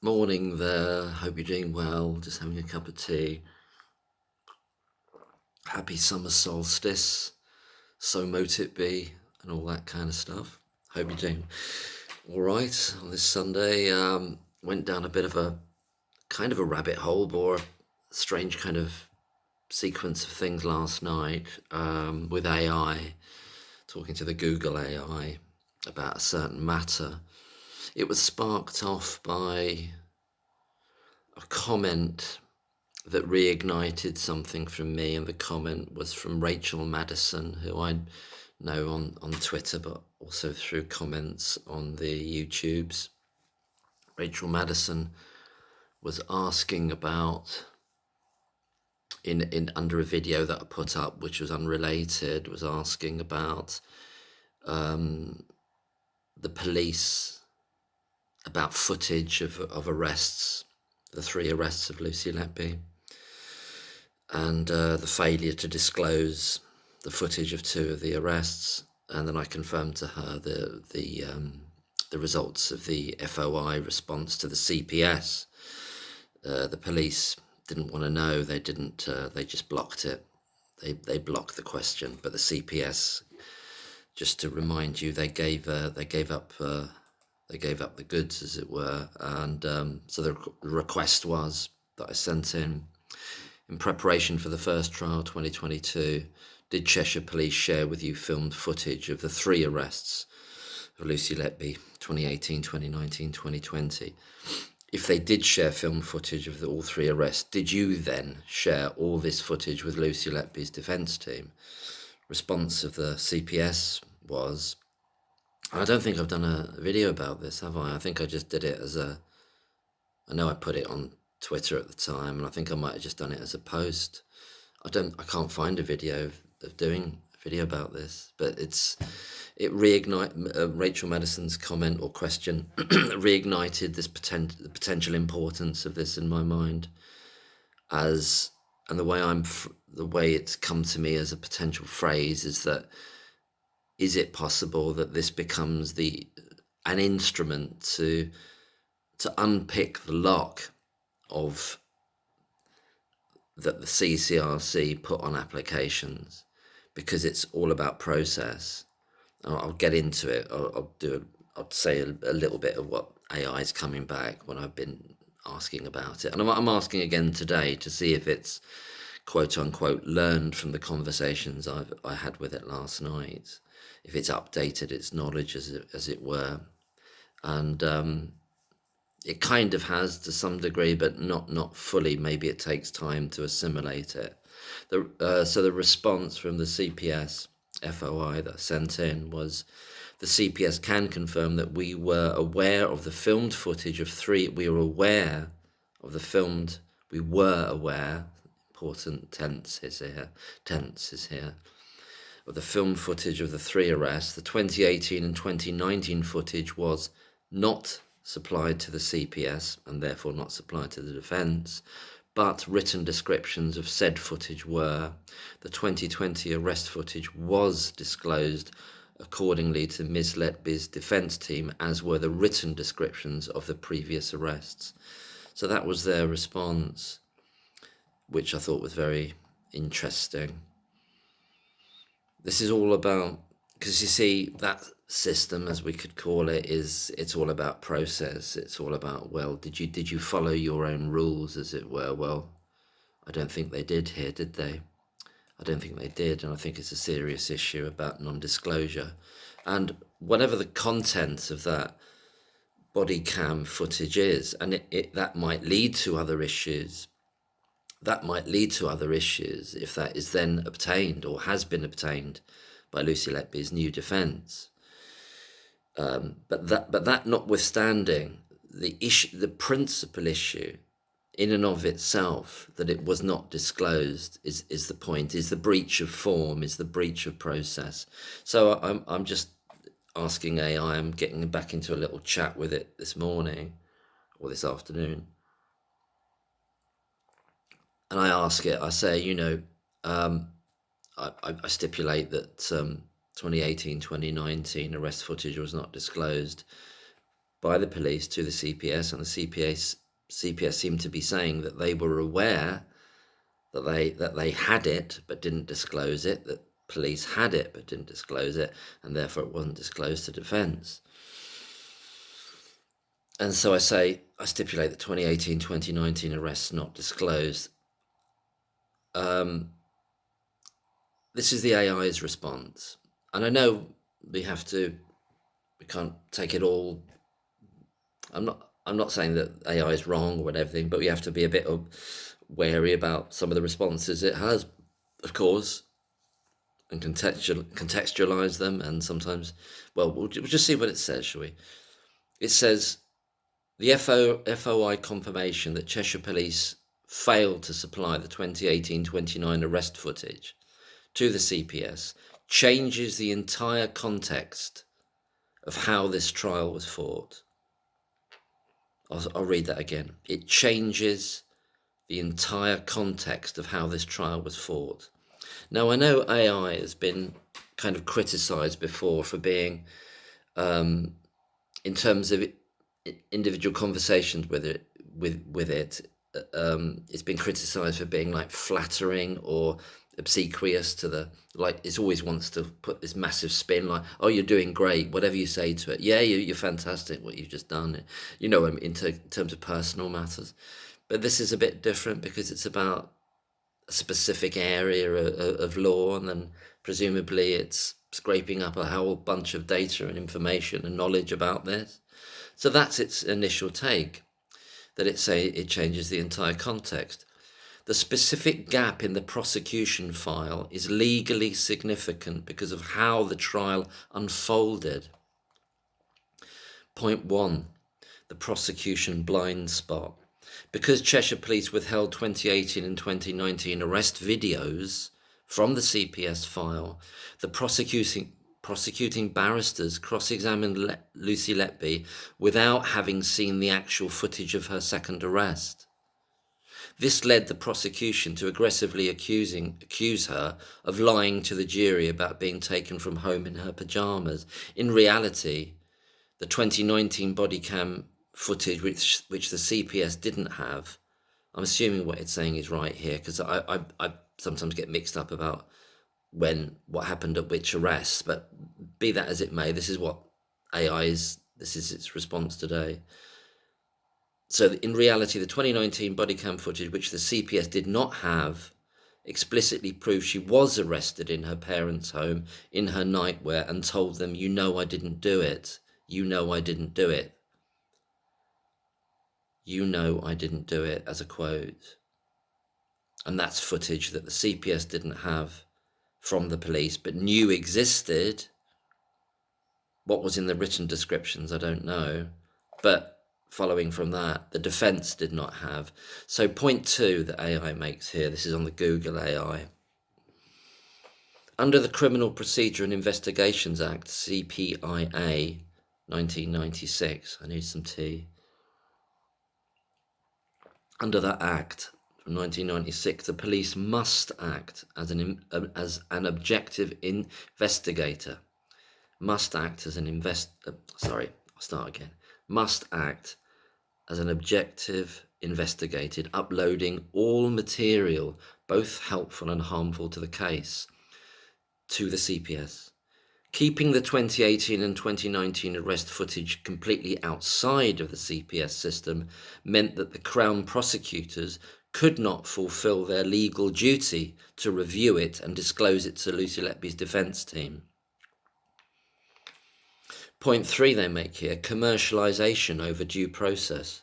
Morning there. Hope you're doing well. Just having a cup of tea. Happy summer solstice. So mote it be, and all that kind of stuff. Hope you're doing all right on this Sunday. Went down a bit of a kind of a rabbit hole, or a strange kind of sequence of things last night with AI, talking to the Google AI about a certain matter. It was sparked off by a comment that reignited something from me, and the comment was from Rachel Madison, who I know on Twitter, but also through comments on the YouTubes. Rachel Madison was asking about, in under a video that I put up, which was unrelated, was asking about the police, about footage of arrests, the 3 arrests of Lucy Letby, and the failure to disclose the footage of 2 of the arrests. And then I confirmed to her the results of the FOI response to the CPS. The police didn't want to know. They didn't. They just blocked it. They blocked the question. But the CPS, just to remind you, they gave up the goods, as it were. And so the request was that I sent in preparation for the first trial 2022, did Cheshire Police share with you filmed footage of the 3 arrests of Lucy Letby, 2018, 2019, 2020? If they did share film footage of all 3 arrests, did you then share all this footage with Lucy Letby's defence team? Response of the CPS was, I don't think I've done a video about this, have I? I think I just did it as I know I put it on Twitter at the time, and I think I might have just done it as a post. I can't find a video of doing a video about this, but it reignited Rachel Madison's comment or question reignited this the potential importance of this in my mind, and the way it's come to me as a potential phrase is that, is it possible that this becomes an instrument to unpick the lock of that the CCRC put on applications, because it's all about process? I'll get into it. I'll say a little bit of what AI is coming back when I've been asking about it, and I'm asking again today to see if it's quote unquote learned from the conversations I had with it last night, if it's updated its knowledge, as it were, and it kind of has to some degree, but not fully. Maybe it takes time to assimilate it. So the response from the CPS FOI that I sent in was, the CPS can confirm that we were aware of the filmed footage of 3. We were aware of the filmed. We were aware. Important tense is here. Of the film footage of the 3 arrests. The 2018 and 2019 footage was not supplied to the CPS and therefore not supplied to the defence, but written descriptions of said footage were. The 2020 arrest footage was disclosed accordingly to Ms. Letby's defence team, as were the written descriptions of the previous arrests. So that was their response, which I thought was very interesting. This is all about, because you see, that system, as we could call it, it's all about process. It's all about, well, did you follow your own rules, as it were? Well, I don't think they did here, did they? I don't think they did, and I think it's a serious issue about non-disclosure. And whatever the content of that body cam footage is, and that might lead to other issues. That might lead to other issues if that is then obtained or has been obtained by Lucy Letby's new defence. But that notwithstanding, the principal issue in and of itself, that it was not disclosed, is the point, is the breach of form, is the breach of process. So I'm just asking AI, I'm getting back into a little chat with it this morning or this afternoon. And I ask it, I say, I stipulate that 2018, 2019 arrest footage was not disclosed by the police to the CPS, and the CPS seemed to be saying that they were aware that they had it but didn't disclose it, that police had it but didn't disclose it, and therefore it wasn't disclosed to defence. And so I stipulate that 2018-2019 arrests not disclosed. This is the AI's response, and I know we can't take it all. I'm not saying that AI is wrong or everything, but we have to be a bit wary about some of the responses it has, of course, and contextualize them. And sometimes, we'll just see what it says, shall we? It says, the FOI confirmation that Cheshire Police failed to supply the 2018-29 arrest footage to the CPS changes the entire context of how this trial was fought. I'll read that again. It changes the entire context of how this trial was fought. Now, I know AI has been kind of criticised before for being, in terms of individual conversations with it, it's been criticised for being like flattering or obsequious to the, like, it always wants to put this massive spin, like, oh, you're doing great, whatever you say to it, yeah, you're fantastic what you've just done, in terms of personal matters. But this is a bit different because it's about a specific area of law, and then presumably it's scraping up a whole bunch of data and information and knowledge about this. So that's its initial take, that it changes the entire context. The specific gap in the prosecution file is legally significant because of how the trial unfolded. Point 1, the prosecution blind spot. Because Cheshire Police withheld 2018 and 2019 arrest videos from the CPS file, the prosecuting barristers cross-examined Lucy Letby without having seen the actual footage of her second arrest. This led the prosecution to aggressively accuse her of lying to the jury about being taken from home in her pyjamas. In reality, the 2019 bodycam footage, which the CPS didn't have, I'm assuming what it's saying is right here, because I sometimes get mixed up about what happened at which arrests, but be that as it may, this is its response today. So in reality, the 2019 bodycam footage, which the CPS did not have, explicitly proves she was arrested in her parents' home in her nightwear and told them, I didn't do it. I didn't do it. I didn't do it, as a quote. And that's footage that the CPS didn't have from the police, but knew existed. What was in the written descriptions, I don't know. But following from that, the defence did not have. So point 2 that AI makes here, this is on the Google AI. Under the Criminal Procedure and Investigations Act, CPIA, 1996, I need some tea. Under that act from 1996, the police must act as an objective investigator. Must act as an objective investigator, uploading all material, both helpful and harmful to the case, to the CPS. Keeping the 2018 and 2019 arrest footage completely outside of the CPS system meant that the Crown prosecutors could not fulfil their legal duty to review it and disclose it to Lucy Letby's defence team. Point 3 they make here, commercialisation over due process.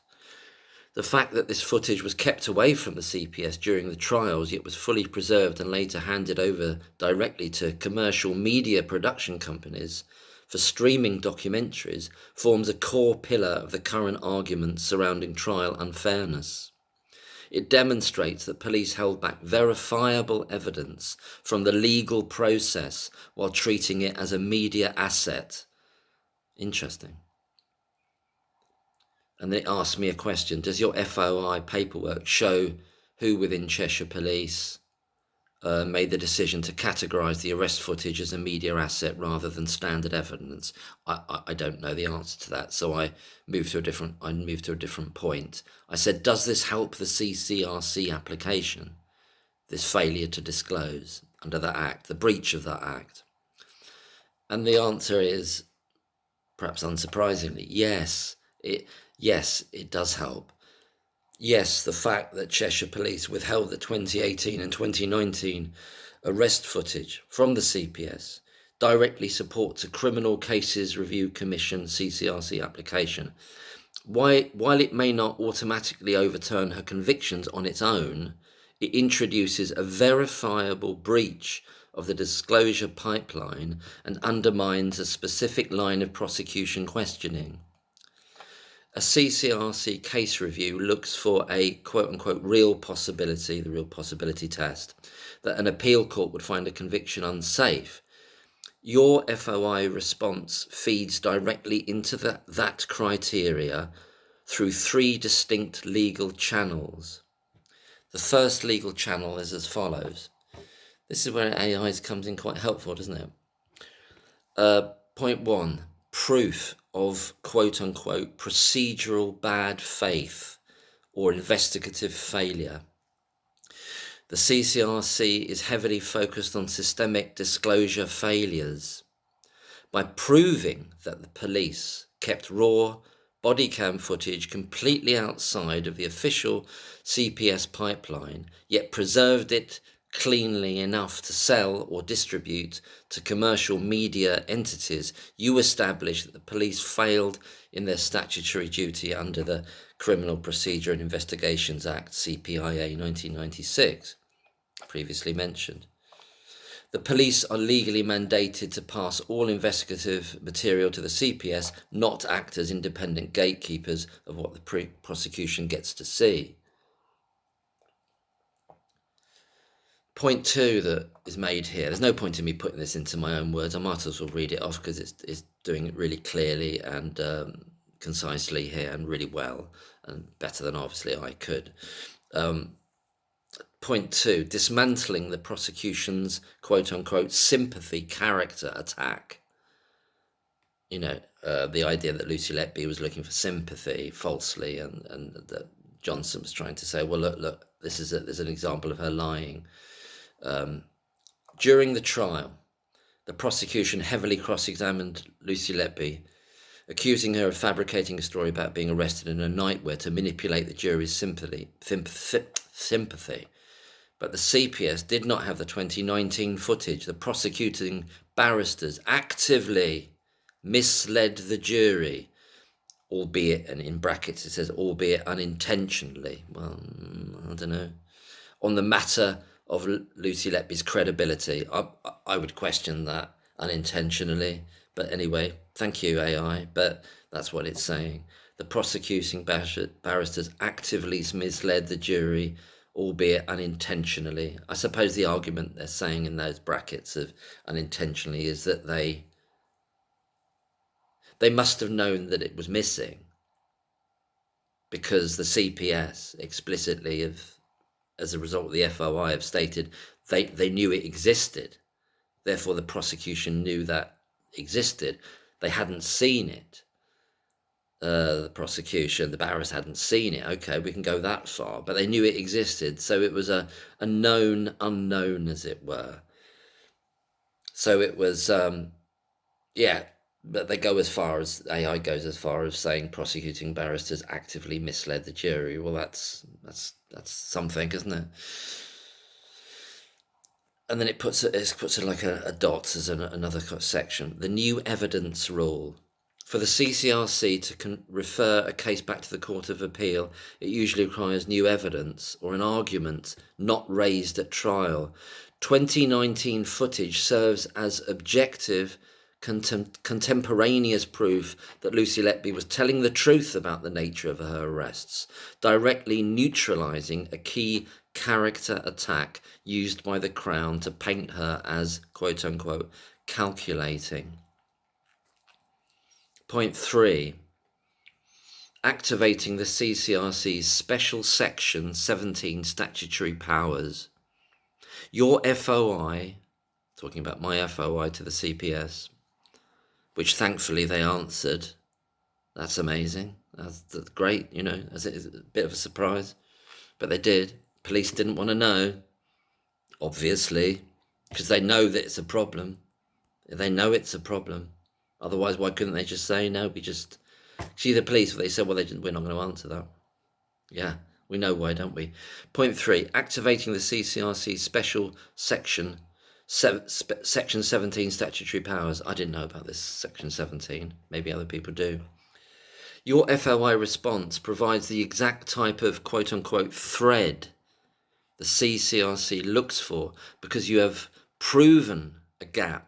The fact that this footage was kept away from the CPS during the trials, yet was fully preserved and later handed over directly to commercial media production companies for streaming documentaries, forms a core pillar of the current argument surrounding trial unfairness. It demonstrates that police held back verifiable evidence from the legal process while treating it as a media asset. Interesting. And they asked me a question, does your FOI paperwork show who within Cheshire Police made the decision to categorise the arrest footage as a media asset rather than standard evidence. I don't know the answer to that, so I moved to a different point. I said, does this help the CCRC application, this failure to disclose under that act, the breach of that act? And the answer is, perhaps unsurprisingly, yes, it does help. Yes, the fact that Cheshire Police withheld the 2018 and 2019 arrest footage from the CPS directly supports a Criminal Cases Review Commission CCRC application. While it may not automatically overturn her convictions on its own, it introduces a verifiable breach of the disclosure pipeline and undermines a specific line of prosecution questioning. A CCRC case review looks for a quote-unquote real possibility, the real possibility test, that an appeal court would find a conviction unsafe. Your FOI response feeds directly into that criteria through 3 distinct legal channels. The first legal channel is as follows. This is where AI comes in quite helpful, doesn't it? Point 1, proof of quote-unquote procedural bad faith or investigative failure. The CCRC is heavily focused on systemic disclosure failures. By proving that the police kept raw bodycam footage completely outside of the official CPS pipeline, yet preserved it cleanly enough to sell or distribute to commercial media entities, you establish that the police failed in their statutory duty under the Criminal Procedure and Investigations Act, CPIA 1996, previously mentioned. The police are legally mandated to pass all investigative material to the CPS, not act as independent gatekeepers of what the prosecution gets to see. Point 2 that is made here, there's no point in me putting this into my own words, I might as well read it off because it's doing it really clearly and concisely here and really well, and better than obviously I could. Point 2, dismantling the prosecution's quote-unquote sympathy character attack. The idea that Lucy Letby was looking for sympathy falsely and that Johnson was trying to say, well, look, there's an example of her lying. During the trial, the prosecution heavily cross-examined Lucy Letby, accusing her of fabricating a story about being arrested in her nightwear to manipulate the jury's sympathy. But the CPS did not have the 2019 footage. The prosecuting barristers actively misled the jury, albeit, and in brackets it says, albeit unintentionally. Well, I don't know. On the matter of Lucy Letby's credibility. I would question that unintentionally. But anyway, thank you, AI. But that's what it's saying. The prosecuting barristers actively misled the jury, albeit unintentionally. I suppose the argument they're saying in those brackets of unintentionally is that they must have known that it was missing, because the CPS explicitly as a result of the FOI have stated they knew it existed. Therefore, the prosecution knew that existed. They hadn't seen it. The prosecution, the barristers hadn't seen it. Okay, we can go that far. But they knew it existed. So it was a known unknown, as it were. So it was, but they go as far as, AI goes as far as saying prosecuting barristers actively misled the jury. Well, that's something, isn't it? And then it puts it like a dot as another section. The new evidence rule. For the CCRC to refer a case back to the Court of Appeal, it usually requires new evidence or an argument not raised at trial. 2019 footage serves as objective, contemporaneous proof that Lucy Letby was telling the truth about the nature of her arrests, directly neutralising a key character attack used by the Crown to paint her as, quote-unquote, calculating. Point 3, activating the CCRC's Special Section 17 statutory powers. Your FOI, talking about my FOI to the CPS, which thankfully they answered. That's amazing. That's great, you know, as it is a bit of a surprise. But they did. Police didn't want to know, obviously, because they know that it's a problem. They know it's a problem. Otherwise, why couldn't they just say, no, we just... See, the police, they said, well, we're not going to answer that. Yeah, we know why, don't we? Point 3, activating the CCRC special section 17 statutory powers. I didn't know about this section 17. Maybe other people do. Your FOI response provides the exact type of quote-unquote thread the CCRC looks for, because you have proven a gap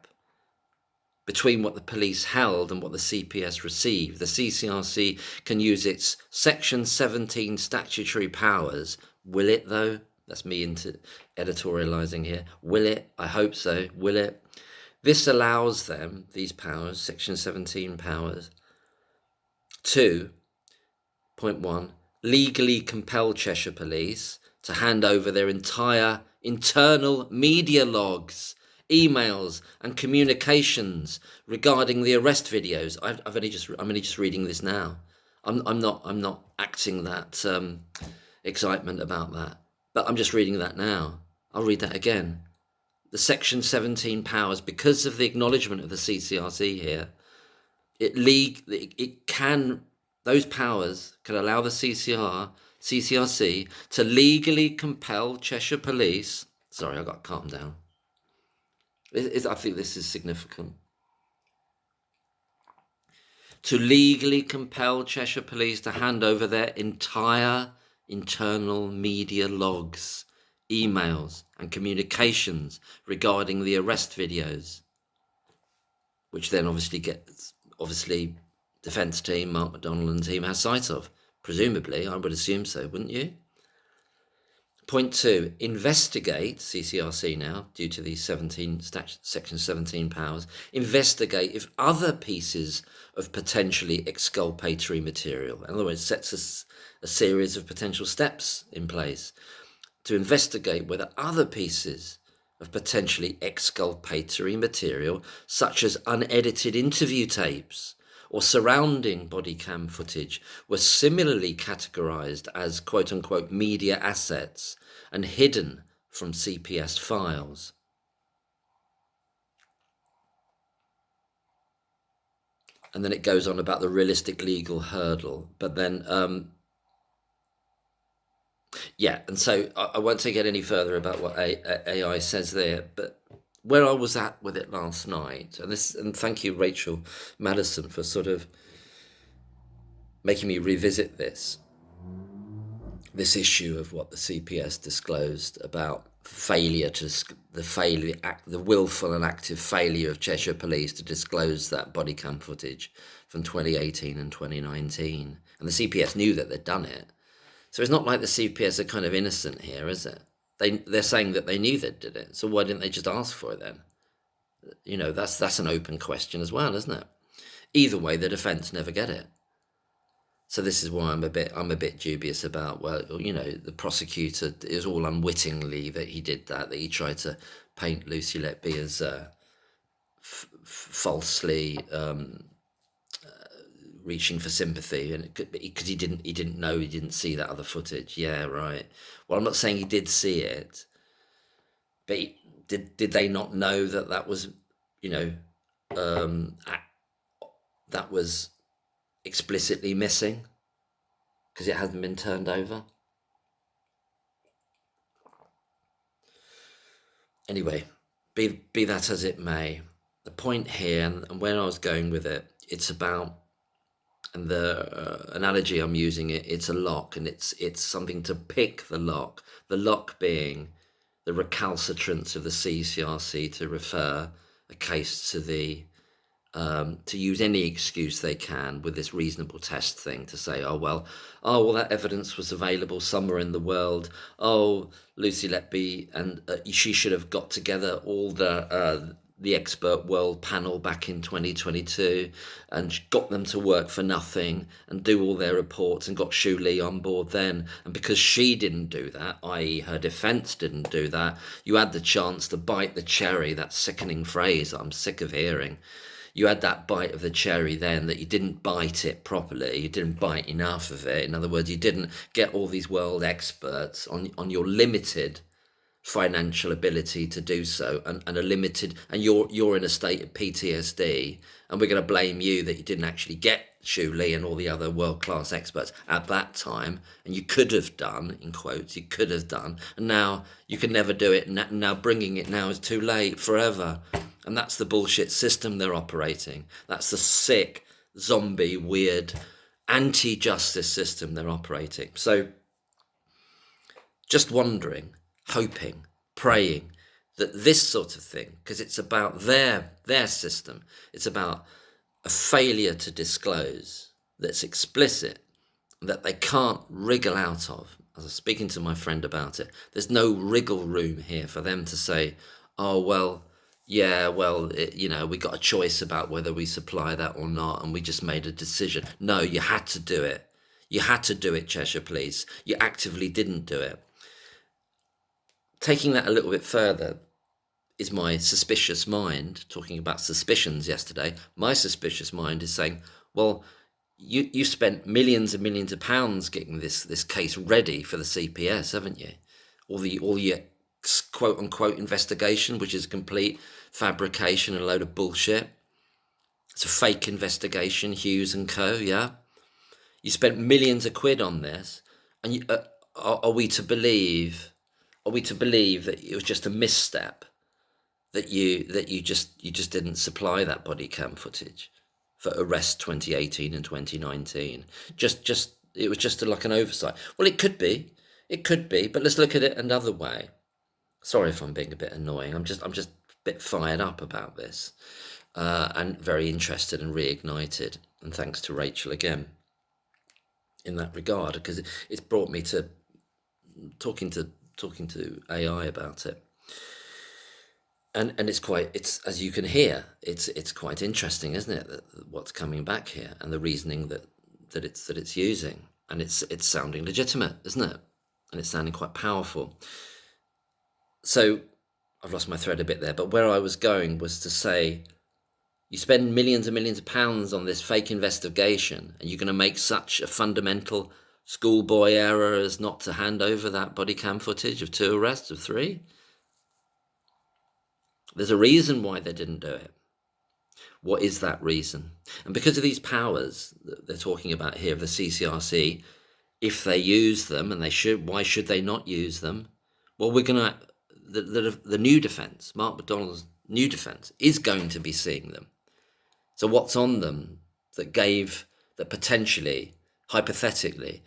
between what the police held and what the CPS received. The CCRC can use its Section 17 statutory powers. Will it, though? That's me into editorialising here. Will it? I hope so. Will it? This allows them, these powers, Section 17 powers, to, point 1, legally compel Cheshire Police to hand over their entire internal media logs, emails and communications regarding the arrest videos. I'm only just reading this now. I'm not acting that excitement about that, but I'm just reading that now. I'll read that again. The Section 17 powers, because of the acknowledgement of the CCRC here, those powers can allow the CCRC to legally compel Cheshire Police. Sorry, I got to calm down. I think this is significant. To legally compel Cheshire Police to hand over their entire internal media logs, emails and communications regarding the arrest videos, which then obviously defence team, Mark McDonald and team has sight of. Presumably, I would assume so, wouldn't you? Point 2, investigate, CCRC now, due to these Section 17 powers, investigate if other pieces of potentially exculpatory material, in other words, sets a series of potential steps in place to investigate whether other pieces of potentially exculpatory material, such as unedited interview tapes or surrounding body cam footage, were similarly categorised as quote-unquote media assets and hidden from CPS files. And then it goes on about the realistic legal hurdle. But then, and so I won't take it any further about what AI says there, but where I was at with it last night, and thank you, Rachel Madison, for sort of making me revisit this issue of what the CPS disclosed about the willful and active failure of Cheshire Police to disclose that body cam footage from 2018 and 2019. And the CPS knew that they'd done it. So it's not like the CPS are kind of innocent here, is it? They're saying that they knew they did it. So why didn't they just ask for it then? You know, that's an open question as well, isn't it? Either way, the defence never get it. So this is why I'm a bit dubious about, well, you know, the prosecutor is all unwittingly that he did that he tried to paint Lucy Letby as falsely reaching for sympathy, and because he didn't see that other footage. Yeah, right. Well, I'm not saying he did see it, but did they not know that was, you know, that was explicitly missing because it hadn't been turned over? Anyway, be that as it may, the point here and where I was going with it, it's about, and the analogy I'm using, it's a lock, and it's something to pick the lock being the recalcitrance of the CCRC to refer a case to the to use any excuse they can with this reasonable test thing to say, oh well, that evidence was available somewhere in the world. Oh, Lucy Letby, and she should have got together all the the expert world panel back in 2022 and got them to work for nothing and do all their reports and got Shu Lee on board then. And because she didn't do that, i.e. her defence didn't do that, you had the chance to bite the cherry, that sickening phrase that I'm sick of hearing. You had that bite of the cherry then, that you didn't bite it properly, you didn't bite enough of it. In other words, you didn't get all these world experts on your limited financial ability to do so, and a limited, and you're in a state of PTSD, and we're going to blame you that you didn't actually get Shu Lee and all the other world-class experts at that time, and you could have done, in quotes, you could have done, and now you can never do it, and now bringing it now is too late, forever. And that's the bullshit system they're operating. That's the sick, zombie, weird, anti-justice system they're operating. So just wondering, hoping, praying that this sort of thing, because it's about their system, it's about a failure to disclose that's explicit, that they can't wriggle out of. As I was speaking to my friend about it, there's no wriggle room here for them to say, oh, well, yeah, well, we got a choice about whether we supply that or not, and we just made a decision. No, you had to do it. You had to do it, Cheshire Police. You actively didn't do it. Taking that a little bit further is my suspicious mind, talking about suspicions yesterday. My suspicious mind is saying, well, you spent millions and millions of pounds getting this case ready for the CPS, haven't you? All your quote unquote investigation, which is a complete fabrication and a load of bullshit. It's a fake investigation, Hughes and Co. Yeah, you spent millions of quid on this, and are we to believe that it was just a misstep, that you just didn't supply that body cam footage for arrest 2018 and 2019? It was just like an oversight. Well, it could be, but let's look at it another way. Sorry if I'm being a bit annoying. I'm just a bit fired up about this, and very interested and reignited. And thanks to Rachel again in that regard, because it's brought me to talking to AI about it. And it's as you can hear, it's quite interesting, isn't it? What's coming back here, and the reasoning that it's using, and it's sounding legitimate, isn't it? And it's sounding quite powerful. So I've lost my thread a bit there, but where I was going was to say, you spend millions and millions of pounds on this fake investigation, and you're going to make such a fundamental schoolboy error as not to hand over that body cam footage of 2 arrests of 3? There's a reason why they didn't do it. What is that reason? And because of these powers that they're talking about here of the CCRC, if they use them, and they should, why should they not use them? Well, we're going to, the new defence, Mark McDonald's new defence, is going to be seeing them. So what's on them that potentially, hypothetically,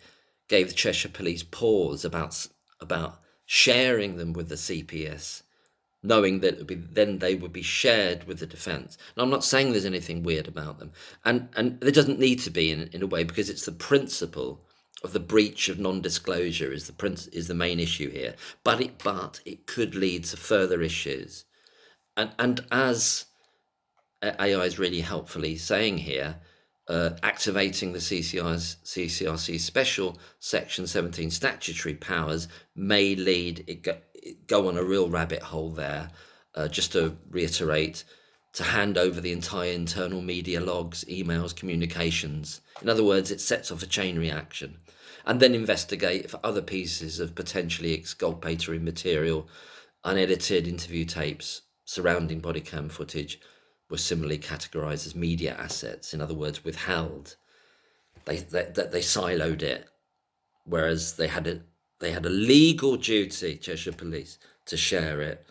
gave the Cheshire Police pause about sharing them with the CPS, knowing that then they would be shared with the defence? And I'm not saying there's anything weird about them, and there doesn't need to be in a way, because it's the principle of the breach of non-disclosure is the main issue here. But it could lead to further issues, and as AI is really helpfully saying here, activating the CCRC special Section 17 statutory powers may lead it go on a real rabbit hole there. Just to reiterate, to hand over the entire internal media logs, emails, communications. In other words, it sets off a chain reaction, and then investigate for other pieces of potentially exculpatory material. Unedited interview tapes surrounding body cam footage were similarly categorised as media assets, in other words, withheld. They siloed it, whereas they had a legal duty, Cheshire Police, to share it,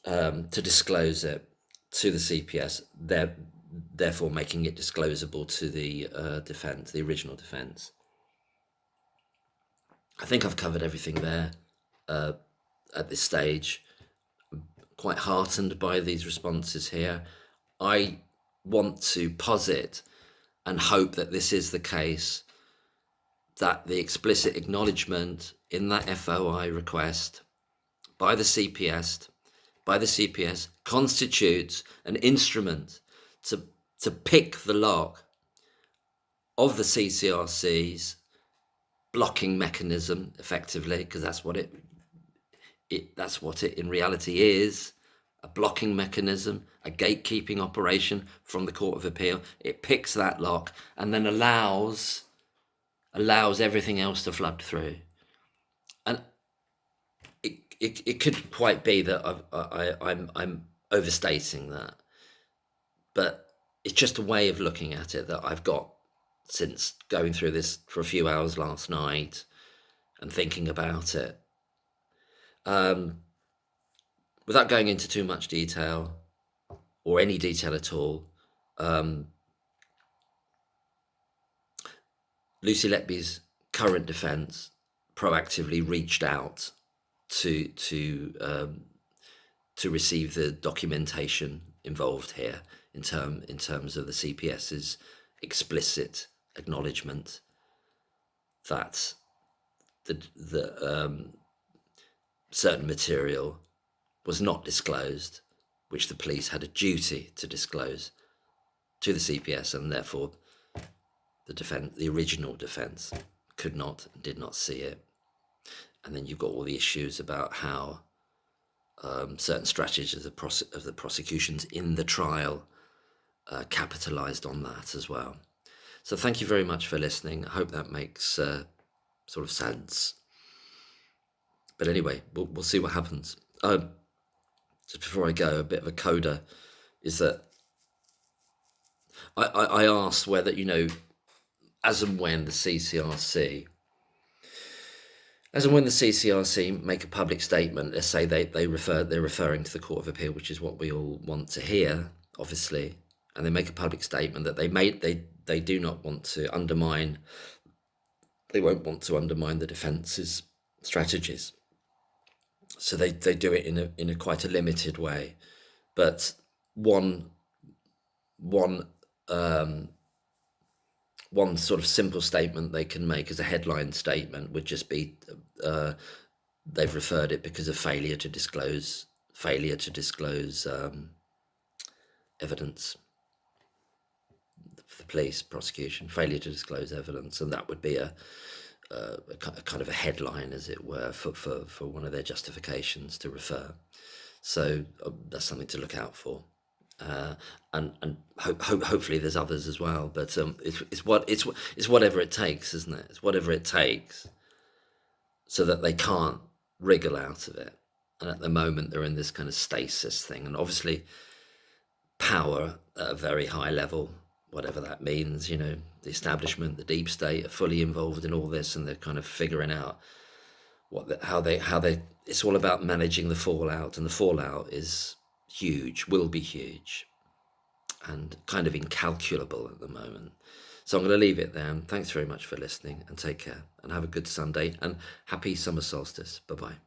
to disclose it to the CPS, therefore making it disclosable to the defence, the original defence. I think I've covered everything there at this stage. Quite heartened by these responses here. I want to posit and hope that this is the case, that the explicit acknowledgement in that FOI request by the CPS, by the CPS constitutes an instrument to pick the lock of the CCRC's blocking mechanism, effectively, because that's what it in reality is, a blocking mechanism, a gatekeeping operation from the Court of Appeal. It picks that lock and then allows everything else to flood through. And it could quite be that I'm overstating that, but it's just a way of looking at it that I've got since going through this for a few hours last night and thinking about it. Without going into too much detail, or any detail at all, Lucy Letby's current defence proactively reached out to receive the documentation involved here in terms of the CPS's explicit acknowledgement that the certain material was not disclosed, which the police had a duty to disclose to the CPS, and therefore the original defence could not and did not see it. And then you've got all the issues about how certain strategies of the prosecutions in the trial capitalised on that as well. So thank you very much for listening. I hope that makes sort of sense. But anyway, we'll see what happens. Just before I go, a bit of a coda is that I asked whether, as and when the CCRC make a public statement, let's say they're referring to the Court of Appeal, which is what we all want to hear, obviously, and they make a public statement that they do not want to undermine, they won't want to undermine the defence's strategies. So they do it in a quite a limited way, but one sort of simple statement they can make as a headline statement would just be they've referred it because of failure to disclose evidence. The police prosecution failure to disclose evidence, and that would be a kind of a headline, as it were, for one of their justifications to refer. So that's something to look out for, and hopefully there's others as well. But it's whatever it takes, isn't it? It's whatever it takes, so that they can't wriggle out of it. And at the moment they're in this kind of stasis thing, and obviously power at a very high level, whatever that means, the establishment, the deep state are fully involved in all this, and they're kind of figuring out how they it's all about managing the fallout, and the fallout is huge, will be huge, and kind of incalculable at the moment. So I'm going to leave it there, and thanks very much for listening, and take care, and have a good Sunday, and happy summer solstice. Bye-bye.